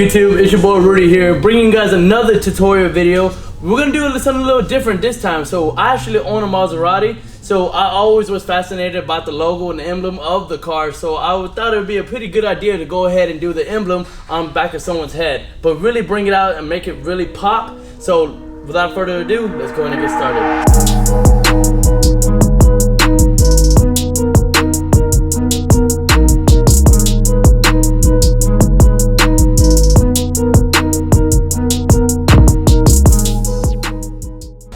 YouTube? It's your boy Rudy here, bringing you guys another tutorial video. We're gonna do something a little different this time. So I actually own a Maserati, so I always was fascinated about the logo and the emblem of the car. So I thought it would be a pretty good idea to go ahead and do the emblem on the back of someone's head, but really bring it out and make it really pop. So without further ado, let's go ahead and get started.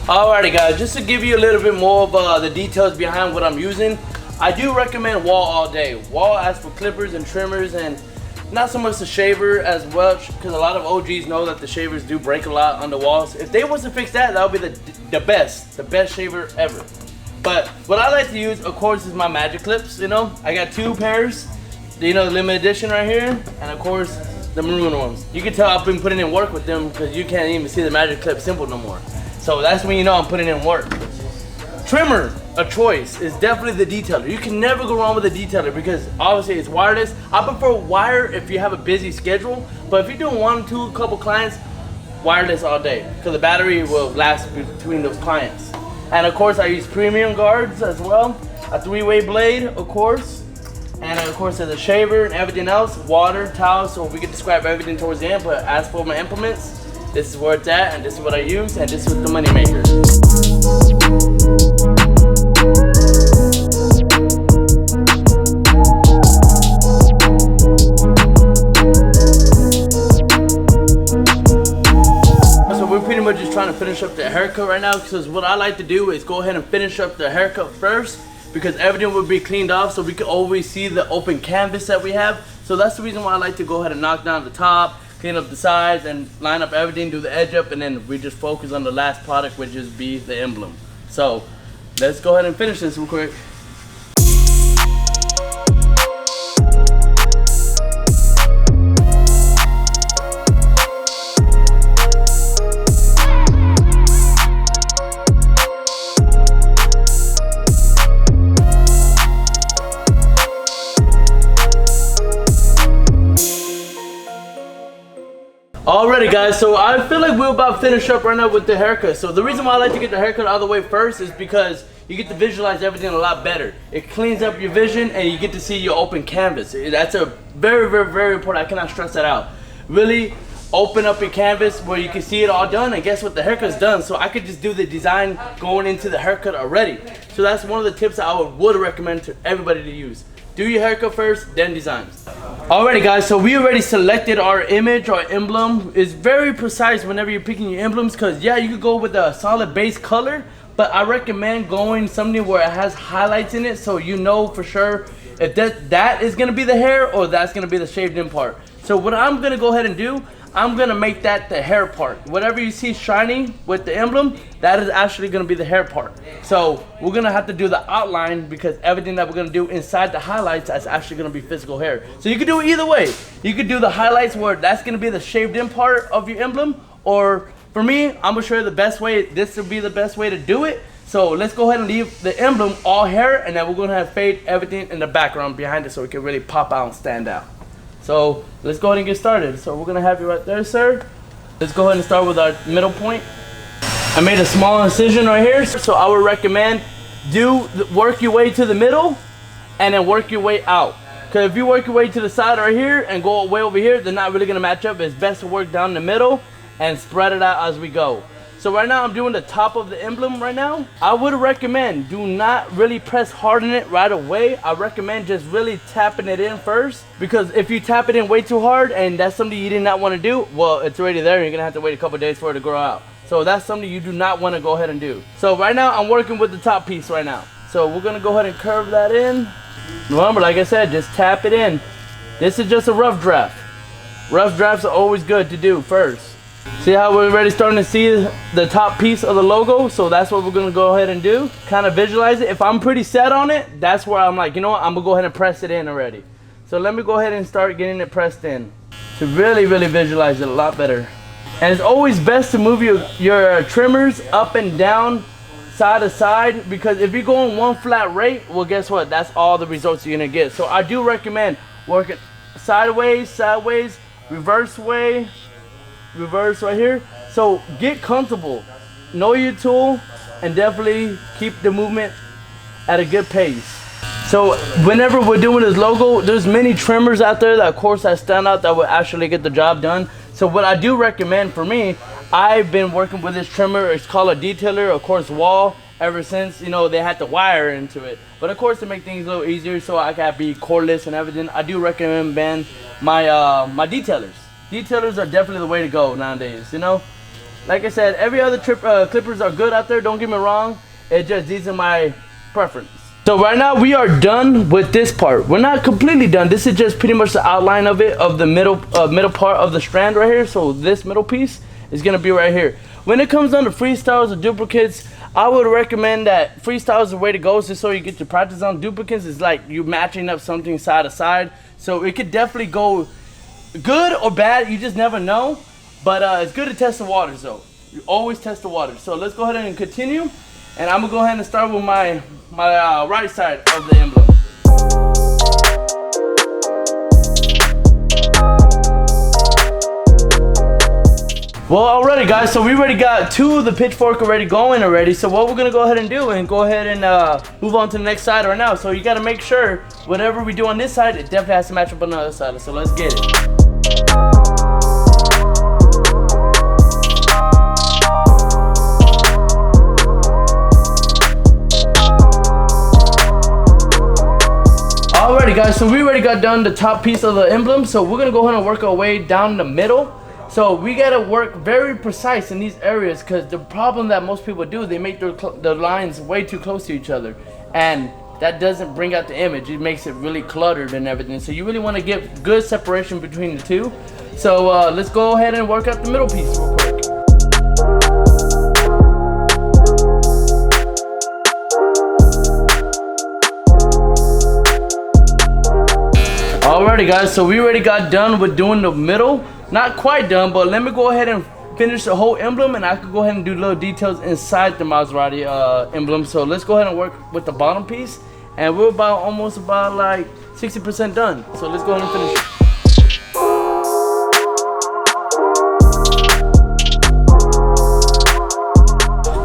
Alrighty guys, just to give you a little bit more of the details behind what I'm using, I do recommend wall all day. Wall as for clippers and trimmers, and not so much the shaver as much, because a lot of OGs know that the shavers do break a lot on the walls. If they was to fix that, that would be the best shaver ever. But what I like to use, of course, is my magic clips. You know, I got two pairs, the limited edition right here, and of course the maroon ones. You can tell I've been putting in work with them because you can't even see the magic clip symbol no more. So that's when you know I'm putting in work. Trimmer, a choice, is definitely the detailer. You can never go wrong with a detailer because obviously it's wireless. I prefer wire if you have a busy schedule, but if you're doing one, two, couple clients, wireless all day because the battery will last between those clients. And of course I use premium guards as well, a three-way blade of course, and of course there's a shaver and everything else, water, towel, so we can describe everything towards the end. But as for my implements, this is where it's at, and this is what I use, and this is the money maker. So we're pretty much just trying to finish up the haircut right now, because what I like to do is go ahead and finish up the haircut first, because everything will be cleaned off so we can always see the open canvas that we have. So that's the reason why I like to go ahead and knock down the top, clean up the sides, and line up everything, do the edge up, and then we just focus on the last product, which is be the emblem. So let's go ahead and finish this real quick. Alrighty guys, so I feel like we're about to finish up right now with the haircut. So the reason why I like to get the haircut out of the way first is because you get to visualize everything a lot better. It cleans up your vision and you get to see your open canvas. That's a very important. I cannot stress that out. Really open up your canvas where you can see it all done, and guess what, the haircut's done. So I could just do the design going into the haircut already. So that's one of the tips that I would recommend to everybody to use. Do your haircut first, then designs. Alrighty guys, so we already selected our image, our emblem. It's very precise whenever you're picking your emblems, because yeah, you could go with a solid base color, but I recommend going something where it has highlights in it, so you know for sure if that is gonna be the hair or that's gonna be the shaved in part. So what I'm gonna go ahead and do, I'm gonna make that the hair part. Whatever you see shining with the emblem, that is actually gonna be the hair part. So we're gonna have to do the outline, because everything that we're gonna do inside the highlights is actually gonna be physical hair. So you could do it either way. You could do the highlights where that's gonna be the shaved in part of your emblem, or for me, I'm gonna show you the best way. This will be the best way to do it. So let's go ahead and leave the emblem all hair, and then we're gonna have fade everything in the background behind it so it can really pop out and stand out. So let's go ahead and get started. So we're gonna have you right there, sir. Let's go ahead and start with our middle point. I made a small incision right here, so I would recommend work your way to the middle and then work your way out. Because if you work your way to the side right here and go way over here, they're not really gonna match up. It's best to work down the middle and spread it out as we go. So right now I'm doing the top of the emblem right now. I would recommend do not really press hard in it right away. I recommend just really tapping it in first, because if you tap it in way too hard and that's something you did not want to do, well, it's already there and you're gonna have to wait a couple days for it to grow out. So that's something you do not want to go ahead and do. So right now I'm working with the top piece right now. So we're gonna go ahead and curve that in. Remember, like I said, just tap it in. This is just a rough draft. Rough drafts are always good to do first. See how we're already starting to see the top piece of the logo? So that's what we're gonna go ahead and do. Kind of visualize it. If I'm pretty set on it, that's where I'm like, you know what, I'm gonna go ahead and press it in already. So let me go ahead and start getting it pressed in to really visualize it a lot better. And it's always best to move your trimmers up and down, side to side, because if you're going one flat rate, well, guess what, that's all the results you're gonna get. So I do recommend working sideways, reverse way, reverse right here. So get comfortable, know your tool, and definitely keep the movement at a good pace. So whenever we're doing this logo, there's many trimmers out there that of course that stand out that will actually get the job done. So what I do recommend for me, I've been working with this trimmer. It's called a detailer, of course, wall, ever since, you know, they had to wire into it. But of course, to make things a little easier so I can be cordless and everything, I do recommend my my detailers. Detailers are definitely the way to go nowadays, you know. Like I said, every other clippers are good out there, don't get me wrong. It's just these are my preference. So right now we are done with this part. We're not completely done. This is just pretty much the outline of it, of the middle part of the strand right here. So this middle piece is gonna be right here. When it comes down to freestyles or duplicates, I would recommend that freestyle is the way to go, just so you get your practice on. Duplicates is like you matching up something side to side. So it could definitely go good or bad, you just never know. But it's good to test the waters though. You always test the waters. So let's go ahead and continue. And I'm gonna go ahead and start with my right side of the emblem. Well, alrighty guys, so we already got two of the pitchfork already going already. So what we're gonna go ahead and do and go ahead and move on to the next side right now. So you gotta make sure whatever we do on this side, it definitely has to match up on the other side. So let's get it. Alrighty guys, so we already got done the top piece of the emblem. So we're gonna go ahead and work our way down the middle. So we gotta work very precise in these areas, because the problem that most people do, they make their lines way too close to each other, and that doesn't bring out the image. It makes it really cluttered and everything. So you really want to get good separation between the two. So let's go ahead and work out the middle piece real quick. Alrighty guys, so we already got done with doing the middle. Not quite done, but let me go ahead and finish the whole emblem, and I could go ahead and do little details inside the Maserati emblem. So let's go ahead and work with the bottom piece, and we're almost about like 60% done. So let's go ahead and finish.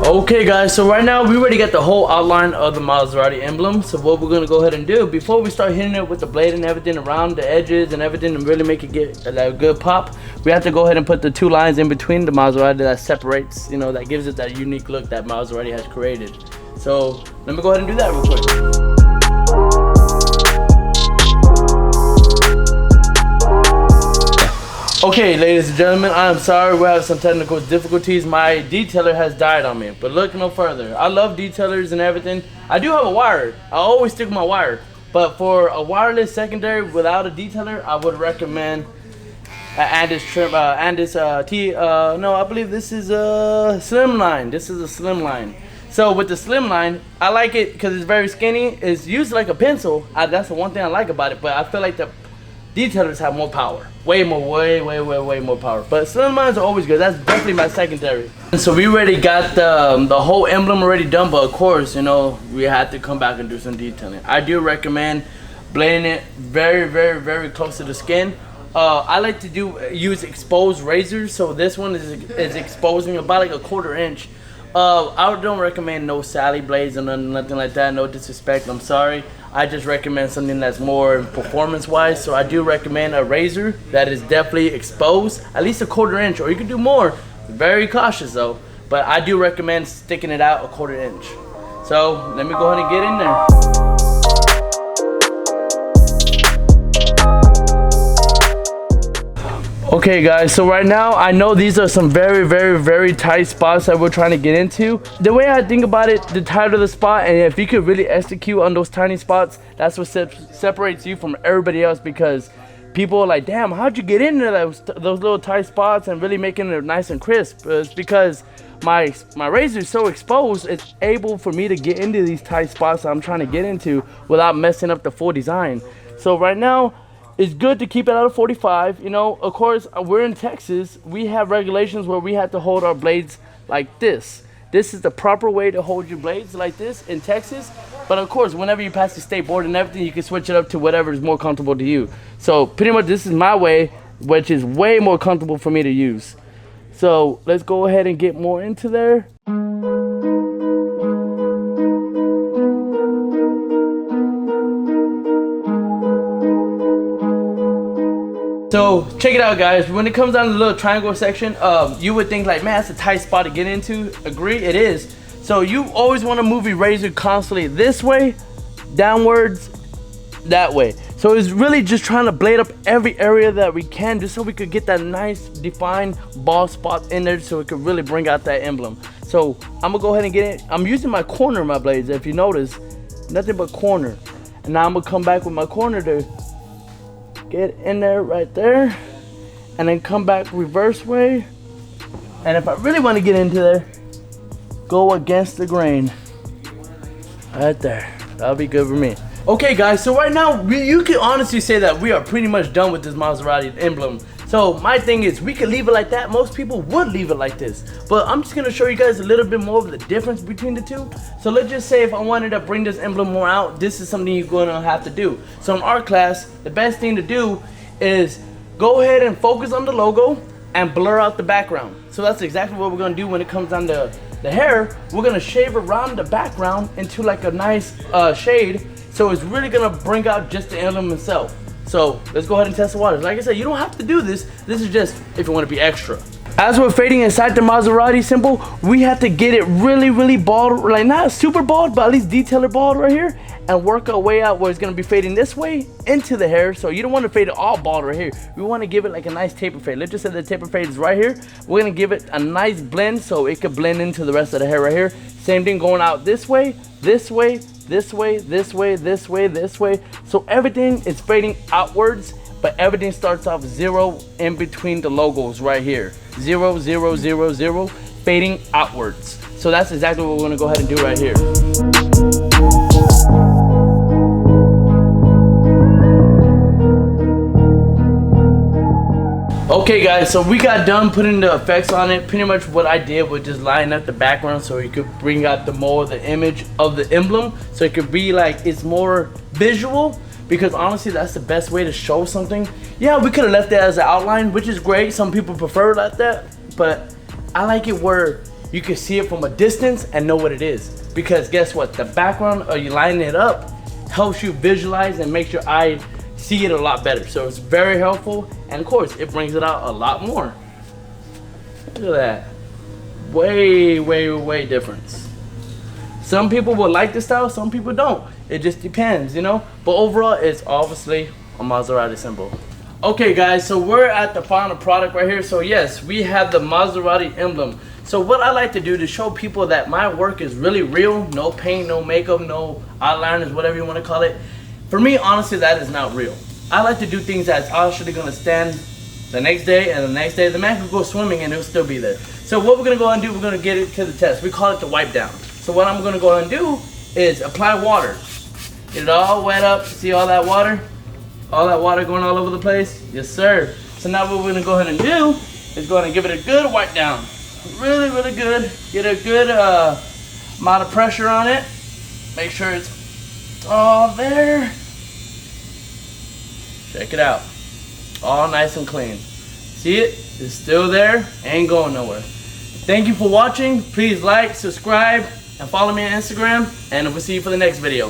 Okay guys, so right now we already got the whole outline of the Maserati emblem. So what we're gonna go ahead and do, before we start hitting it with the blade and everything around the edges and everything and really make it get a good pop, we have to go ahead and put the two lines in between the Maserati that separates, you know, that gives it that unique look that Maserati has created. So let me go ahead and do that real quick. Okay, ladies and gentlemen, I'm sorry we have some technical difficulties. My detailer has died on me, but look no further. I love detailers and everything. I do have a wire. I always stick with my wire. But for a wireless secondary without a detailer, I would recommend Andis trim, no, I believe this is a Slimline. This is a Slimline. So with the Slimline, I like it because it's very skinny. It's used like a pencil. That's the one thing I like about it. But I feel like the detailers have more power, way more power. But Slimlines are always good. That's definitely my secondary. And so we already got the whole emblem already done, but of course, you know, we had to come back and do some detailing. I do recommend blading it very close to the skin. I like to use exposed razors, so this one is exposing about like a 1/4 inch. I don't recommend no Sally blades or nothing like that. No disrespect, I'm sorry. I just recommend something that's more performance wise. So I do recommend a razor that is definitely exposed, at least a 1/4 inch, or you can do more. Very cautious though, but I do recommend sticking it out a 1/4 inch. So let me go ahead and get in there. Okay guys, so right now I know these are some very tight spots that we're trying to get into. The way I think about it, the tighter the spot, and if you could really execute on those tiny spots, that's what separates you from everybody else, because people are like, damn, how'd you get into those little tight spots and really making it nice and crisp? It's because my razor is so exposed, it's able for me to get into these tight spots that I'm trying to get into without messing up the full design. So right now, it's good to keep it out of 45. You know, of course, we're in Texas. We have regulations where we have to hold our blades like this. This is the proper way to hold your blades, like this in Texas. But of course, whenever you pass the state board and everything, you can switch it up to whatever is more comfortable to you. So pretty much this is my way. which is way more comfortable for me to use. So let's go ahead and get more into there. So check it out, guys. When it comes down to the little triangle section, you would think like, man, that's a tight spot to get into. Agree, it is. So you always want to move your razor constantly this way, downwards, that way. So it's really just trying to blade up every area that we can, just so we could get that nice defined bald spot in there, so it could really bring out that emblem. So I'm gonna go ahead and get it. I'm using my corner of my blades, if you notice, nothing but corner. And now I'm gonna come back with my corner to get in there right there, and then come back reverse way. And if I really want to get into there, go against the grain right there. That'll be good for me. Okay guys, so right now you can honestly say that we are pretty much done with this Maserati emblem. So my thing is, we could leave it like that. Most people would leave it like this, but I'm just gonna show you guys a little bit more of the difference between the two. So let's just say if I wanted to bring this emblem more out, this is something you're gonna have to do. So in art class, the best thing to do is go ahead and focus on the logo and blur out the background. So that's exactly what we're gonna do when it comes down to the hair. We're gonna shave around the background into like a nice shade, so it's really gonna bring out just the emblem itself. So let's go ahead and test the waters. Like I said, you don't have to do this. This is just if you want to be extra. As we're fading inside the Maserati symbol, we have to get it really bald, like not super bald, but at least detailer bald right here, and work our way out where it's gonna be fading this way into the hair. So you don't want to fade it all bald right here. We want to give it like a nice taper fade. Let's just say the taper fade is right here. We're gonna give it a nice blend so it could blend into the rest of the hair right here. Same thing going out this way, this way, this way, this way, this way, this way. So everything is fading outwards, but everything starts off 0 in between the logos right here. 0, 0, 0, 0, fading outwards. So that's exactly what we're gonna go ahead and do right here. Okay guys, so we got done putting the effects on it. Pretty much what I did was just line up the background so you could bring out the more of the image of the emblem, so it could be like it's more visual, because honestly that's the best way to show something. Yeah, we could have left it as an outline, which is great. Some people prefer it like that, but I like it where you can see it from a distance and know what it is, because guess what, the background or you lining it up helps you visualize and makes your eye see it a lot better. So it's very helpful, and of course it brings it out a lot more. Look at that, way difference. Some people will like this style, some people don't. It just depends, you know, but overall it's obviously a Maserati symbol. Okay guys, so we're at the final product right here. So yes, we have the Maserati emblem. So what I like to do to show people that my work is really real, no paint, no makeup, no eyeliners, whatever you want to call it. For me, honestly, that is not real. I like to do things that's actually gonna stand the next day, and the next day the man could go swimming and it'll still be there. So what we're gonna go ahead and do, we're gonna get it to the test. We call it the wipe down. So what I'm gonna go ahead and do is apply water. Get it all wet up. See all that water? All that water going all over the place? Yes, sir. So now what we're gonna go ahead and do is go ahead and give it a good wipe down. Really good. Get a good amount of pressure on it. Make sure it's all there. Check it out. All nice and clean. See it? It's still there. Ain't going nowhere. Thank you for watching. Please like, subscribe, and follow me on Instagram. And we'll see you for the next video.